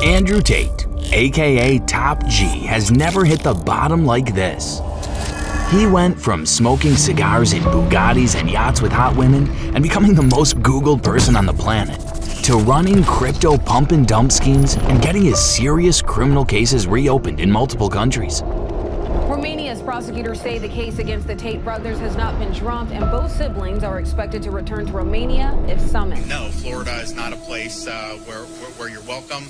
Andrew Tate, aka Top G, has never hit the bottom like this. He went from smoking cigars in Bugattis and yachts with hot women and becoming the most Googled person on the planet, to running crypto pump and dump schemes and getting his serious criminal cases reopened in multiple countries. Romania's prosecutors say the case against the Tate brothers has not been dropped, and both siblings are expected to return to Romania if summoned. No, Florida is not a place where you're welcome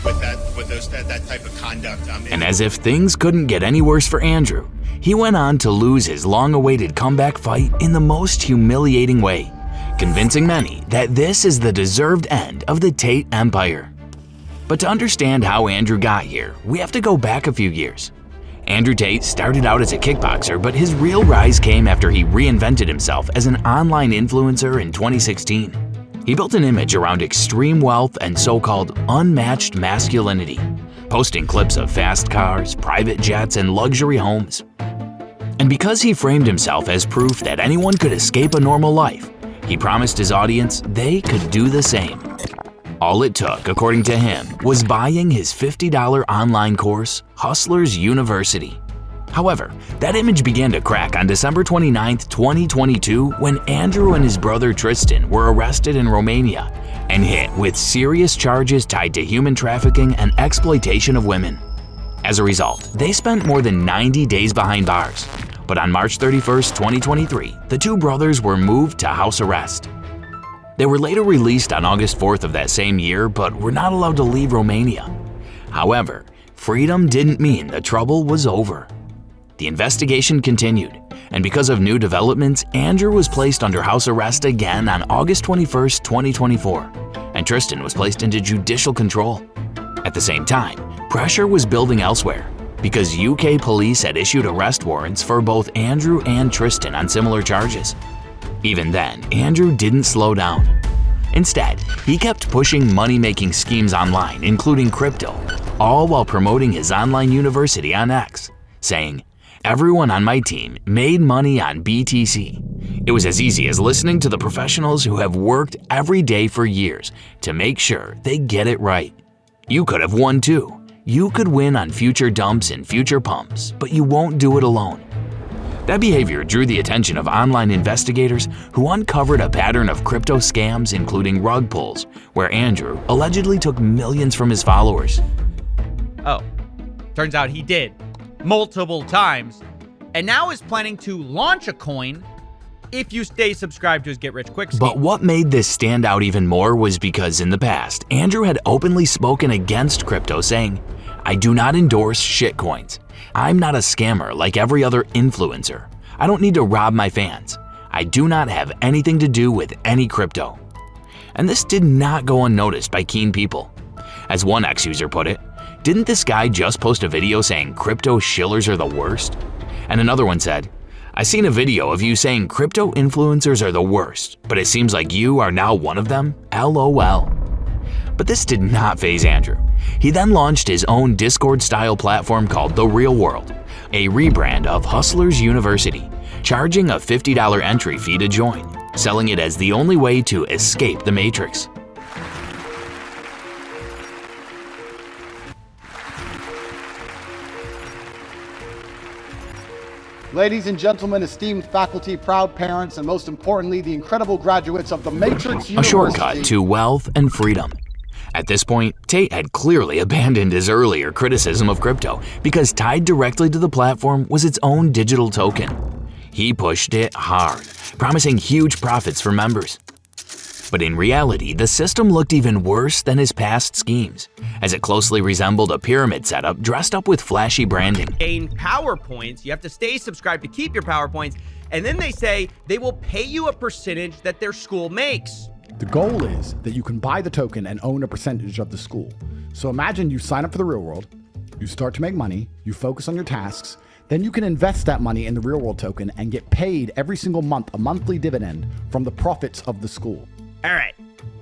with that type of conduct. And as if things couldn't get any worse for Andrew, he went on to lose his long-awaited comeback fight in the most humiliating way, convincing many that this is the deserved end of the Tate Empire. But to understand how Andrew got here, we have to go back a few years. Andrew Tate started out as a kickboxer, but his real rise came after he reinvented himself as an online influencer in 2016. He built an image around extreme wealth and so-called unmatched masculinity, posting clips of fast cars, private jets, and luxury homes. And because he framed himself as proof that anyone could escape a normal life, he promised his audience they could do the same. All it took, according to him, was buying his $50 online course, Hustlers University. However, that image began to crack on December 29, 2022, when Andrew and his brother Tristan were arrested in Romania and hit with serious charges tied to human trafficking and exploitation of women. As a result, they spent more than 90 days behind bars. But on March 31, 2023, the two brothers were moved to house arrest. They were later released on August 4th of that same year, but were not allowed to leave Romania. However, freedom didn't mean the trouble was over. The investigation continued, and because of new developments, Andrew was placed under house arrest again on August 21, 2024, and Tristan was placed into judicial control. At the same time, pressure was building elsewhere, because UK police had issued arrest warrants for both Andrew and Tristan on similar charges. Even then, Andrew didn't slow down. Instead, he kept pushing money-making schemes online, including crypto, all while promoting his online university on X, saying, "Everyone on my team made money on BTC." It was as easy as listening to the professionals who have worked every day for years to make sure they get it right. You could have won too. You could win on future dumps and future pumps, but you won't do it alone. That behavior drew the attention of online investigators who uncovered a pattern of crypto scams, including rug pulls, where Andrew allegedly took millions from his followers. Oh, turns out he did, multiple times, and now is planning to launch a coin if you stay subscribed to his Get Rich Quick scheme. But what made this stand out even more was because in the past, Andrew had openly spoken against crypto, saying, "I do not endorse shitcoins. I'm not a scammer like every other influencer. I don't need to rob my fans. I do not have anything to do with any crypto." And this did not go unnoticed by keen people. As one ex-user put it, "Didn't this guy just post a video saying crypto shillers are the worst?" And another one said, "I seen a video of you saying crypto influencers are the worst, but it seems like you are now one of them, LOL." But this did not faze Andrew. He then launched his own Discord-style platform called The Real World, a rebrand of Hustlers University, charging a $50 entry fee to join, selling it as the only way to escape the matrix. Ladies and gentlemen, esteemed faculty, proud parents, and most importantly, the incredible graduates of the Matrix University. A shortcut to wealth and freedom. At this point, Tate had clearly abandoned his earlier criticism of crypto because tied directly to the platform was its own digital token. He pushed it hard, promising huge profits for members. But in reality, the system looked even worse than his past schemes, as it closely resembled a pyramid setup dressed up with flashy branding. Gain power points, you have to stay subscribed to keep your power points, and then they say they will pay you a percentage that their school makes. The goal is that you can buy the token and own a percentage of the school. So imagine you sign up for the real world, you start to make money, you focus on your tasks, then you can invest that money in the real world token and get paid every single month a monthly dividend from the profits of the school. All right,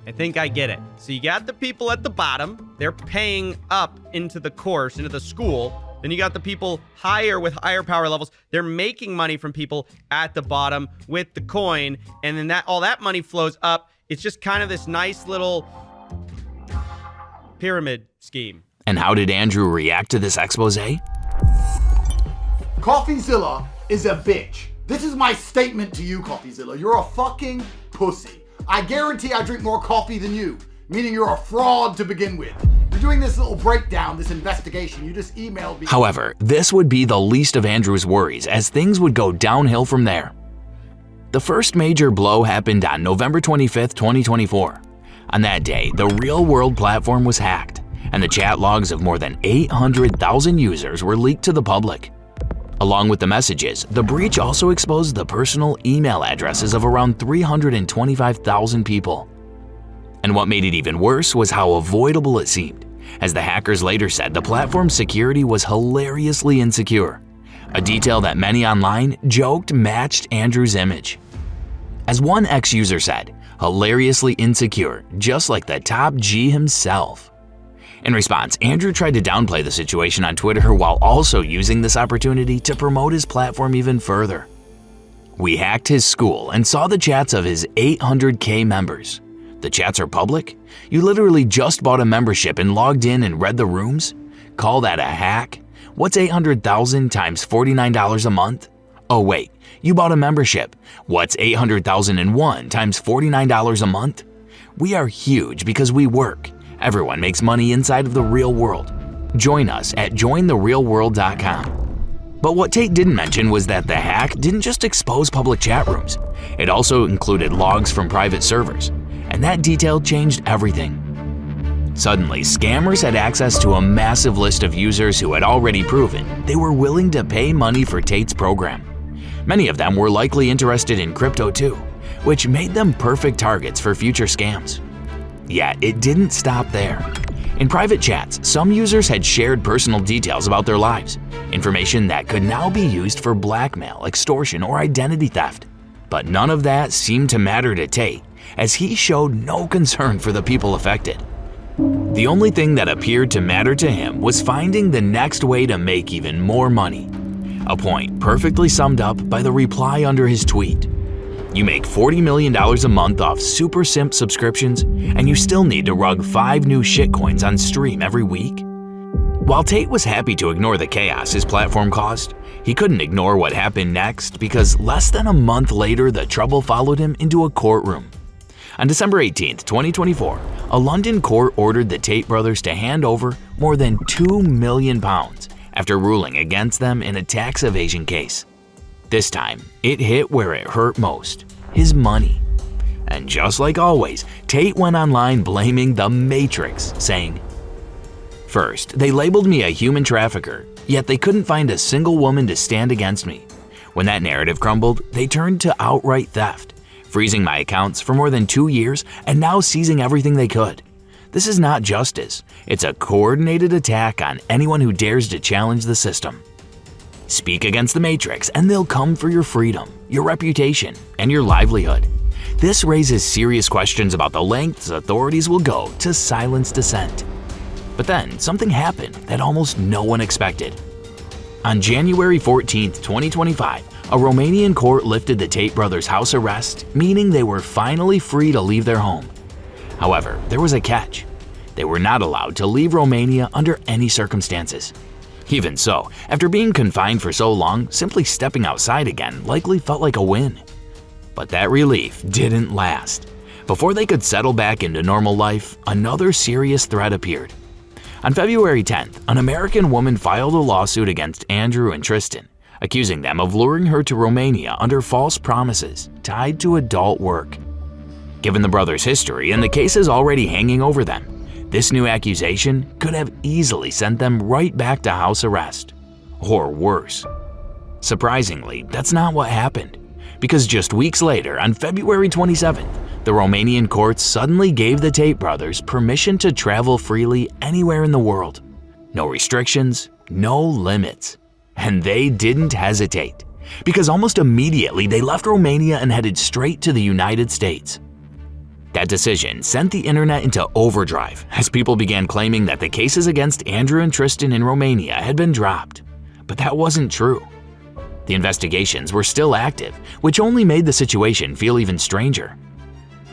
I think I get it. So you got the people at the bottom, they're paying up into the course, into the school. Then you got the people higher with higher power levels. They're making money from people at the bottom with the coin. And then all that money flows up. It's just kind of this nice little pyramid scheme. And how did Andrew react to this expose? CoffeeZilla is a bitch. This is my statement to you, CoffeeZilla. You're a fucking pussy. I guarantee I drink more coffee than you, meaning you're a fraud to begin with. You're doing this little breakdown, this investigation. You just emailed me. However, this would be the least of Andrew's worries, as things would go downhill from there. The first major blow happened on November 25th, 2024. On that day, the Real World platform was hacked, and the chat logs of more than 800,000 users were leaked to the public. Along with the messages, the breach also exposed the personal email addresses of around 325,000 people. And what made it even worse was how avoidable it seemed, as the hackers later said the platform's security was hilariously insecure, a detail that many online joked matched Andrew's image. As one ex-user said, hilariously insecure, just like the top G himself. In response, Andrew tried to downplay the situation on Twitter while also using this opportunity to promote his platform even further. We hacked his school and saw the chats of his 800K members. The chats are public? You literally just bought a membership and logged in and read the rooms? Call that a hack? What's 800,000 times $49 a month? Oh wait, you bought a membership. What's 800,001 times $49 a month? We are huge because we work. Everyone makes money inside of the real world. Join us at jointherealworld.com. But what Tate didn't mention was that the hack didn't just expose public chat rooms. It also included logs from private servers, and that detail changed everything. Suddenly, scammers had access to a massive list of users who had already proven they were willing to pay money for Tate's program. Many of them were likely interested in crypto too, which made them perfect targets for future scams. Yet it didn't stop there. In private chats, some users had shared personal details about their lives, information that could now be used for blackmail, extortion, or identity theft. But none of that seemed to matter to Tate, as he showed no concern for the people affected. The only thing that appeared to matter to him was finding the next way to make even more money. A point perfectly summed up by the reply under his tweet. You make $40 million a month off super simp subscriptions, and you still need to rug 5 new shitcoins on stream every week? While Tate was happy to ignore the chaos his platform caused, he couldn't ignore what happened next because less than a month later the trouble followed him into a courtroom. On December 18, 2024, a London court ordered the Tate brothers to hand over more than £2 million after ruling against them in a tax evasion case. This time, it hit where it hurt most, his money. And just like always, Tate went online blaming the Matrix, saying, "First, they labeled me a human trafficker, yet they couldn't find a single woman to stand against me. When that narrative crumbled, they turned to outright theft, freezing my accounts for more than 2 years and now seizing everything they could. This is not justice, it's a coordinated attack on anyone who dares to challenge the system. Speak against the Matrix and they'll come for your freedom, your reputation, and your livelihood. This raises serious questions about the lengths authorities will go to silence dissent." But then something happened that almost no one expected. On January 14, 2025, a Romanian court lifted the Tate brothers' house arrest, meaning they were finally free to leave their home. However, there was a catch. They were not allowed to leave Romania under any circumstances. Even so, after being confined for so long, simply stepping outside again likely felt like a win. But that relief didn't last. Before they could settle back into normal life, another serious threat appeared. On February 10th, an American woman filed a lawsuit against Andrew and Tristan, accusing them of luring her to Romania under false promises tied to adult work. Given the brothers' history and the cases already hanging over them, this new accusation could have easily sent them right back to house arrest. Or worse. Surprisingly, that's not what happened, because just weeks later, on February 27th, the Romanian courts suddenly gave the Tate brothers permission to travel freely anywhere in the world. No restrictions, no limits. And they didn't hesitate, because almost immediately they left Romania and headed straight to the United States. That decision sent the internet into overdrive as people began claiming that the cases against Andrew and Tristan in Romania had been dropped. But that wasn't true. The investigations were still active, which only made the situation feel even stranger.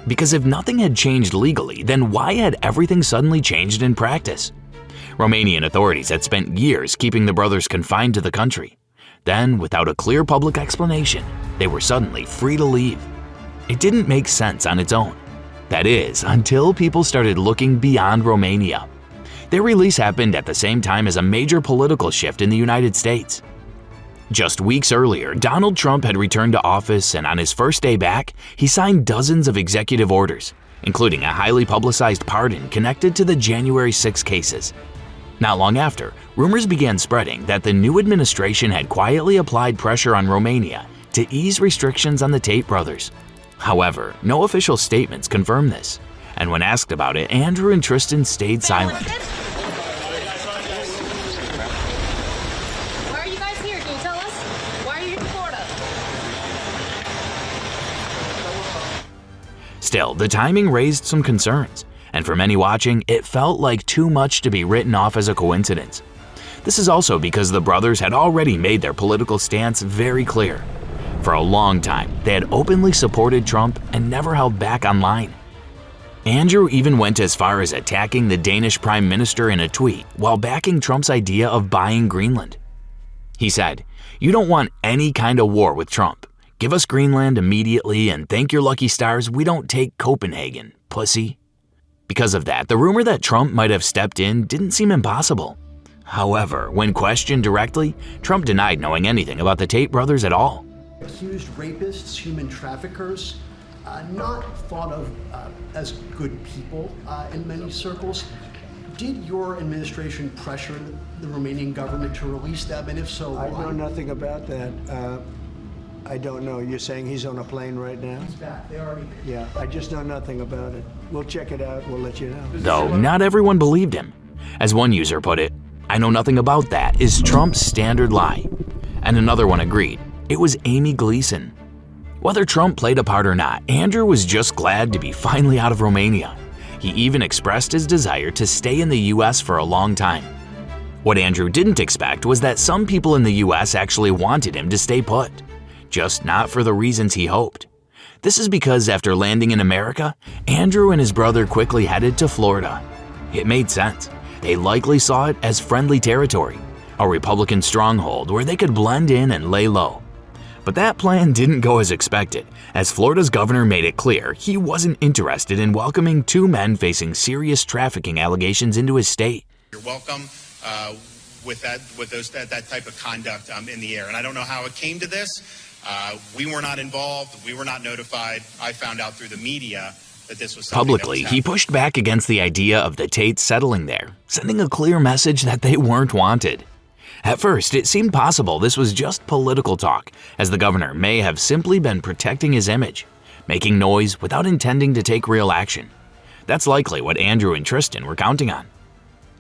Because if nothing had changed legally, then why had everything suddenly changed in practice? Romanian authorities had spent years keeping the brothers confined to the country. Then, without a clear public explanation, they were suddenly free to leave. It didn't make sense on its own. That is, until people started looking beyond Romania. Their release happened at the same time as a major political shift in the United States. Just weeks earlier, Donald Trump had returned to office, and on his first day back, he signed dozens of executive orders, including a highly publicized pardon connected to the January 6 cases. Not long after, rumors began spreading that the new administration had quietly applied pressure on Romania to ease restrictions on the Tate brothers. However, no official statements confirmed this, and when asked about it, Andrew and Tristan stayed silent. Why are you guys here? Can you tell us? Why are you here in Florida? Still, the timing raised some concerns, and for many watching, it felt like too much to be written off as a coincidence. This is also because the brothers had already made their political stance very clear. For a long time, they had openly supported Trump and never held back online. Andrew even went as far as attacking the Danish Prime Minister in a tweet while backing Trump's idea of buying Greenland. He said, "You don't want any kind of war with Trump. Give us Greenland immediately and thank your lucky stars we don't take Copenhagen, pussy." Because of that, the rumor that Trump might have stepped in didn't seem impossible. However, when questioned directly, Trump denied knowing anything about the Tate brothers at all. Accused rapists, human traffickers, not thought of as good people in many circles. Did your administration pressure the Romanian government to release them, and if so, why? I know nothing about that. I don't know. You're saying he's on a plane right now? He's back. They already. Yeah, I just know nothing about it. We'll check it out. We'll let you know. Though not everyone believed him. As one user put it, "I know nothing about that" is Trump's standard lie. And another one agreed. It was Amy Gleason. Whether Trump played a part or not, Andrew was just glad to be finally out of Romania. He even expressed his desire to stay in the US for a long time. What Andrew didn't expect was that some people in the US actually wanted him to stay put, just not for the reasons he hoped. This is because after landing in America, Andrew and his brother quickly headed to Florida. It made sense. They likely saw it as friendly territory, a Republican stronghold where they could blend in and lay low. But that plan didn't go as expected, as Florida's governor made it clear he wasn't interested in welcoming two men facing serious trafficking allegations into his state. You're welcome with that type of conduct in the air. And I don't know how it came to this. We were not involved. We were not notified. I found out through the media that this was something Publicly, he pushed back against the idea of the Tates settling there, sending a clear message that they weren't wanted. At first, it seemed possible this was just political talk, as the governor may have simply been protecting his image, making noise without intending to take real action. That's likely what Andrew and Tristan were counting on.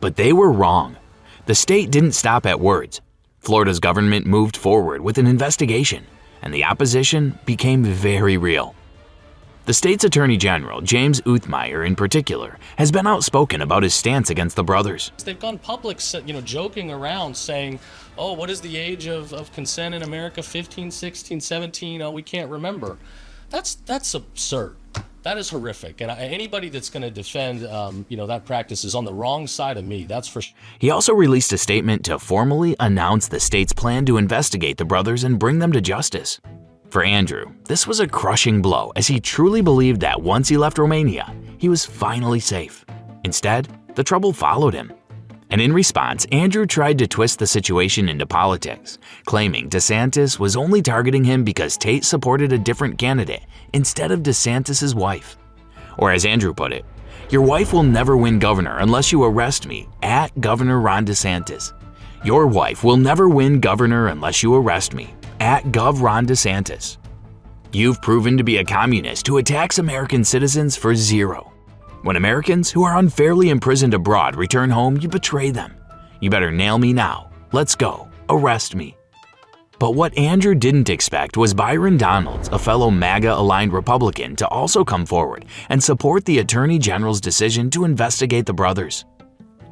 But they were wrong. The state didn't stop at words. Florida's government moved forward with an investigation, and the opposition became very real. The state's Attorney General, James Uthmeier in particular, has been outspoken about his stance against the brothers. They've gone public, joking around saying, oh, what is the age of consent in America? 15, 16, 17, oh, we can't remember. That's absurd. That is horrific. And anybody that's going to defend, that practice is on the wrong side of me, that's for sure. He also released a statement to formally announce the state's plan to investigate the brothers and bring them to justice. For Andrew, this was a crushing blow, as he truly believed that once he left Romania, he was finally safe. Instead, the trouble followed him. And in response, Andrew tried to twist the situation into politics, claiming DeSantis was only targeting him because Tate supported a different candidate instead of DeSantis' wife. Or as Andrew put it, "Your wife will never win governor unless you arrest me, at Governor Ron DeSantis. Your wife will never win governor unless you arrest me, at Gov Ron DeSantis. You've proven to be a communist who attacks American citizens for zero. When Americans who are unfairly imprisoned abroad return home, you betray them. You better nail me now. Let's go. Arrest me." But what Andrew didn't expect was Byron Donalds, a fellow MAGA-aligned Republican, to also come forward and support the Attorney General's decision to investigate the brothers.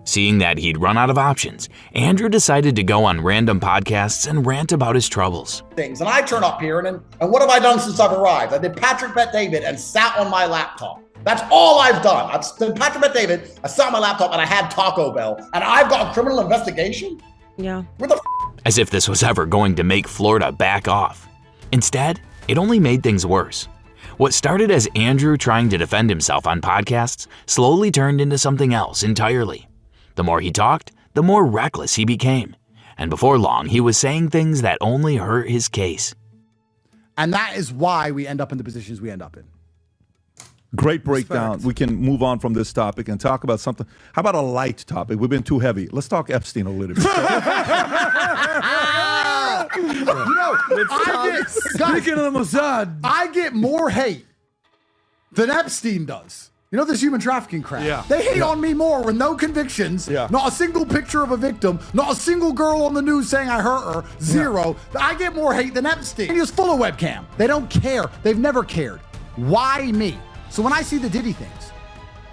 Seeing that he'd run out of options, Andrew decided to go on random podcasts and rant about his troubles. Things. And I turn up here, and what have I done since I've arrived? I did Patrick Bet David and sat on my laptop. That's all I've done. I've done Patrick Bet David, I sat on my laptop, and I had Taco Bell, and I've got a criminal investigation? Yeah. What the As if this was ever going to make Florida back off. Instead, it only made things worse. What started as Andrew trying to defend himself on podcasts slowly turned into something else entirely. The more he talked, the more reckless he became. And before long, he was saying things that only hurt his case. And that is why we end up in the positions we end up in. Great breakdown. We can move on from this topic and talk about something. How about a light topic? We've been too heavy. Let's talk Epstein a little bit. Speaking of the Mossad, I get more hate than Epstein does. You know this human trafficking crap? Yeah. They hate on me more with no convictions, not a single picture of a victim, not a single girl on the news saying I hurt her, zero. I get more hate than Epstein. He was full of webcam. They don't care. They've never cared. Why me? So when I see the Diddy things,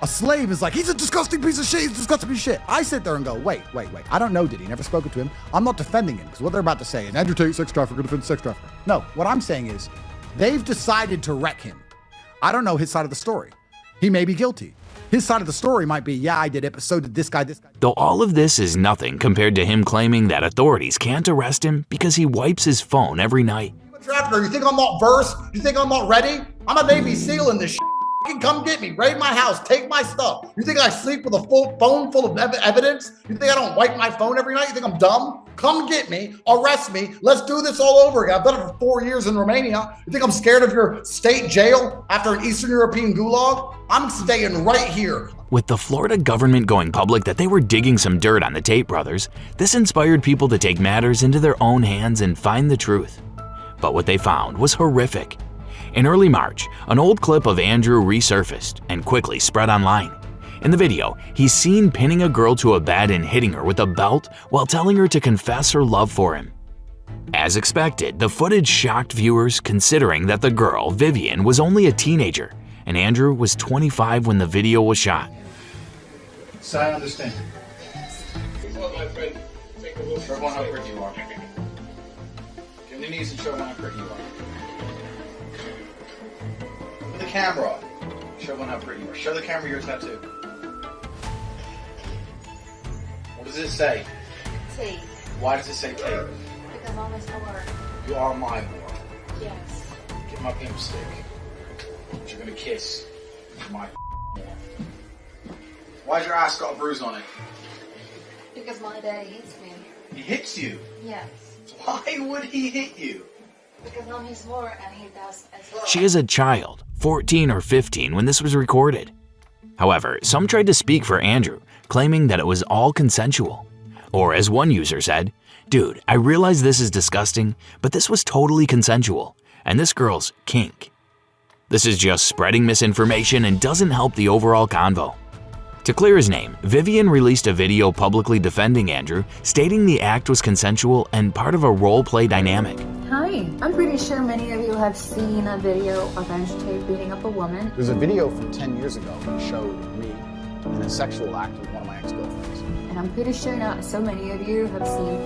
a slave is like, he's a disgusting piece of shit, he's a disgusting piece of shit. I sit there and go, wait. I don't know Diddy, never spoken to him. I'm not defending him, because what they're about to say is, Andrew Tate, sex trafficker, defends sex trafficker. No, what I'm saying is, they've decided to wreck him. I don't know his side of the story. He may be guilty. His side of the story might be, yeah, I did it, but so did this guy. Though all of this is nothing compared to him claiming that authorities can't arrest him because he wipes his phone every night. trafficker? You think I'm not versed? You think I'm not ready? I'm a Navy SEAL in this shit. Come get me, raid my house, take my stuff. You think I sleep with a full phone full of evidence? You think I don't wipe my phone every night? You think I'm dumb? Come get me, arrest me, let's do this all over again. I've done it for 4 years in Romania. You think I'm scared of your state jail after an Eastern European gulag? I'm staying right here. With the Florida government going public that they were digging some dirt on the Tate brothers, this inspired people to take matters into their own hands and find the truth. But what they found was horrific. In early March, an old clip of Andrew resurfaced and quickly spread online. In the video, he's seen pinning a girl to a bed and hitting her with a belt while telling her to confess her love for him. As expected, the footage shocked viewers considering that the girl, Vivian, was only a teenager and Andrew was 25 when the video was shot. So I understand. My friend, show everyone how pretty you are. Get on your knees and show everyone how pretty you are. With the camera, show everyone how pretty you are. Show the camera your tattoo. What does it say? Tate. Why does it say Tate? Because I'm his whore. You are my whore. Yes. Get my pimp stick. You're gonna kiss my whore. Why's your ass got a bruise on it? Because my daddy hits me. He hits you? Yes. Why would he hit you? Because I'm his whore and he does as well. She is a child, 14 or 15 when this was recorded. However, some tried to speak for Andrew, claiming that it was all consensual. Or as one user said, "Dude, I realize this is disgusting, but this was totally consensual, and this girl's kink." This is just spreading misinformation and doesn't help the overall convo. To clear his name, Vivian released a video publicly defending Andrew, stating the act was consensual and part of a role-play dynamic. Hi, I'm pretty sure many of you have seen a video of Andrew Tate beating up a woman. There's a video from 10 years ago that showed me in a sexual act with one of my ex-girlfriends. And I'm pretty sure not so many of you have seen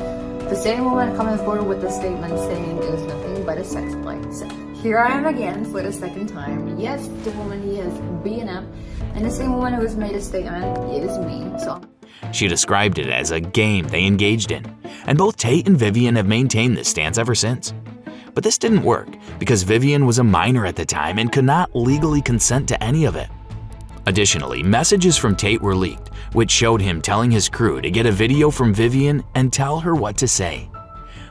the same woman coming forward with a statement saying it was nothing but a sex play. So here I am again for the second time. Yes, the woman he has beaten up, and the same woman who has made a statement is me. So She described it as a game they engaged in, and both Tate and Vivian have maintained this stance ever since. But this didn't work because Vivian was a minor at the time and could not legally consent to any of it. Additionally, messages from Tate were leaked, which showed him telling his crew to get a video from Vivian and tell her what to say.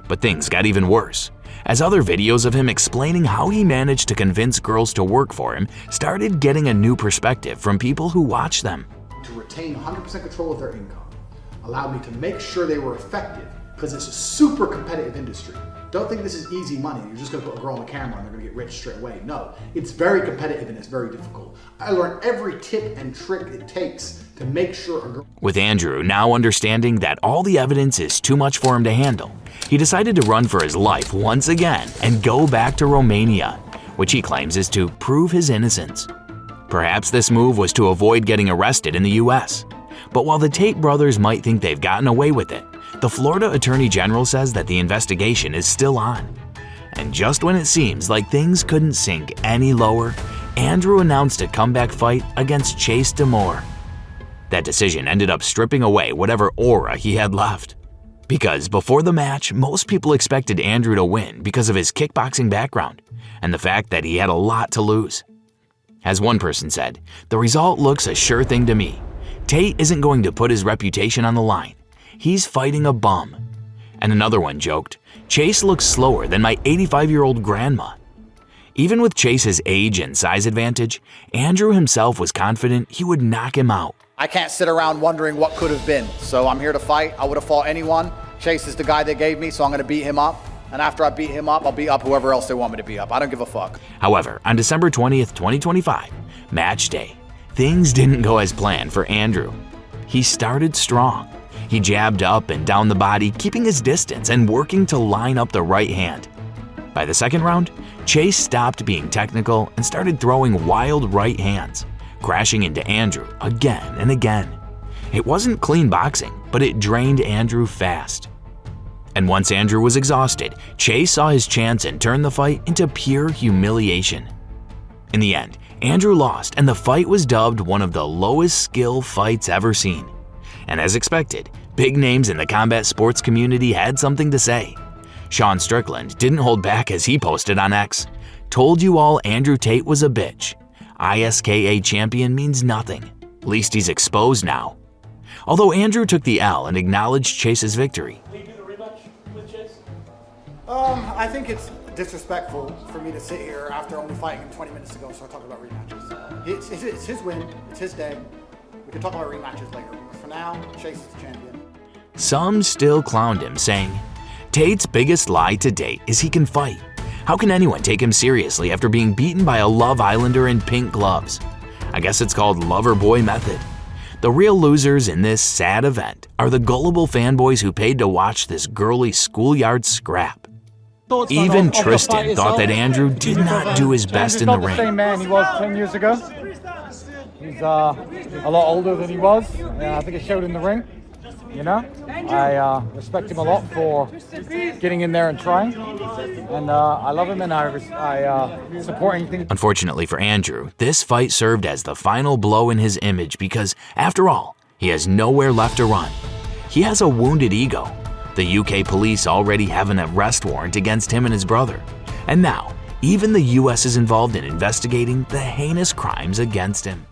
But things got even worse, as other videos of him explaining how he managed to convince girls to work for him started getting a new perspective from people who watched them. To retain 100% control of their income allowed me to make sure they were effective because it's a super competitive industry. Don't think this is easy money. You're just gonna put a girl on the camera and they're gonna get rich straight away. No, it's very competitive and it's very difficult. I learned every tip and trick it takes to make sure a girl... With Andrew now understanding that all the evidence is too much for him to handle, he decided to run for his life once again and go back to Romania, which he claims is to prove his innocence. Perhaps this move was to avoid getting arrested in the US. But while the Tate brothers might think they've gotten away with it, the Florida Attorney General says that the investigation is still on. And just when it seems like things couldn't sink any lower, Andrew announced a comeback fight against Chase Demore. That decision ended up stripping away whatever aura he had left. Because before the match, most people expected Andrew to win because of his kickboxing background and the fact that he had a lot to lose. As one person said, the result looks a sure thing to me. Tate isn't going to put his reputation on the line. He's fighting a bum. And another one joked, Chase looks slower than my 85-year-old grandma. Even with Chase's age and size advantage, Andrew himself was confident he would knock him out. I can't sit around wondering what could have been, so I'm here to fight. I would have fought anyone. Chase is the guy they gave me, so I'm going to beat him up. And after I beat him up, I'll beat up whoever else they want me to beat up. I don't give a fuck. However, on December 20th, 2025, match day, things didn't go as planned for Andrew. He started strong. He jabbed up and down the body, keeping his distance and working to line up the right hand. By the second round, Chase stopped being technical and started throwing wild right hands, crashing into Andrew again and again. It wasn't clean boxing, but it drained Andrew fast. And once Andrew was exhausted, Chase saw his chance and turned the fight into pure humiliation. In the end, Andrew lost and the fight was dubbed one of the lowest skill fights ever seen. And as expected, big names in the combat sports community had something to say. Sean Strickland didn't hold back as he posted on X, "Told you all Andrew Tate was a bitch. ISKA champion means nothing. Least he's exposed now." Although Andrew took the L and acknowledged Chase's victory. I think it's disrespectful for me to sit here after only fighting him 20 minutes ago and start talking about rematches. It's his win. It's his day. We can talk about rematches later. But for now, Chase is the champion. Some still clowned him, saying, "Tate's biggest lie to date is he can fight. How can anyone take him seriously after being beaten by a Love Islander in pink gloves? I guess it's called lover boy method." The real losers in this sad event are the gullible fanboys who paid to watch this girly schoolyard scrap. Even Tristan thought that Andrew did not do his best in the ring. He's not the same man he was 10 years ago. He's a lot older than he was. I think it showed in the ring. You know, I respect him a lot for getting in there and trying, and I love him and I support anything. Unfortunately for Andrew, this fight served as the final blow in his image because, after all, he has nowhere left to run. He has a wounded ego. The UK police already have an arrest warrant against him and his brother, and now even the US is involved in investigating the heinous crimes against him.